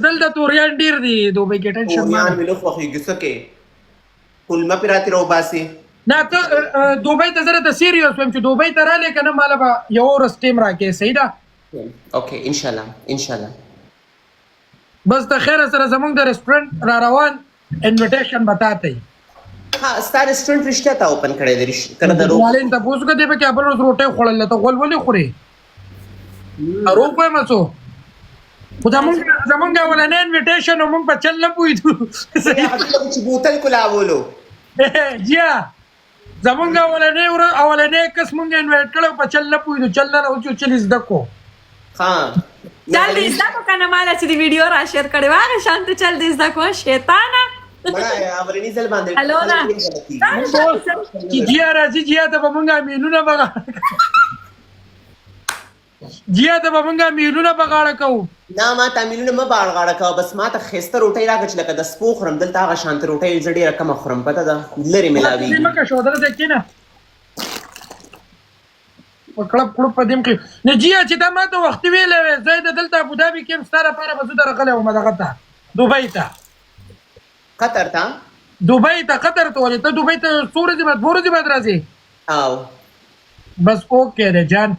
دلته توریان ډیر دي دوبۍ کې ټنشن توریان مې نه خوښېږي څه کې کلمه پرې راتې راوباسې نه ته دوبۍ ته زه ته سیریوس وایم چې دوبۍ ته رالې که نه ماله به یوه ورځ ټیم راکړې صحیح ده اوکې انشاءالله انشاءالله بس د خیره سره زمونږ د رسټورنټ را روان انویټیشن به تا ته ها ستا رسټورنټ رښتیا تا اوپن کړی دی که نه دروغ مالین تپوس که دی به کې بل ورځ روټۍ خوړله ته غول ولې خورې روغ وایم څو خو زمونږ اولنی انویټیشن و مونږ په چل نه پوهېدو چې بوتل کلاولو جیا زمونږ اولنی کس مونږ انویټ کړی په چل نه پوهېدو چل نه راوځو چل زده کو ها چل دې زده کو که نه ماله چې د ویډیو را شیر کړې وه هغې شان ته چل دې زده کو شیطانه مړه اولني ځل باندې هلو نه چې جیا راځي جیا ته به مونږ میلونه جیا ته به مونږ میلونه په غاړه کوو نه ما ته میلونه مه غاړه کوه بس ما ته ښایسته روټۍ راکړه چې لکه د سپو خورم دلته هغه شانته روټۍ زه ډېره کمه خورم پته ده لرې میلاوېږي مکه شو دلته کښېنه په کړپ کړپ په دې کې نه جیا چې دا ما ته وختي ویلی وې زه د دلته ابودابي کې یم ستا لپاره به زه درغلی وم دغه ته دوبۍ ته قطر ته دوبۍ ته قطر ته ولې ته دوبۍ ته څو ورځې بعد 2 ورځې بعد راځې او بس اوکې دی جان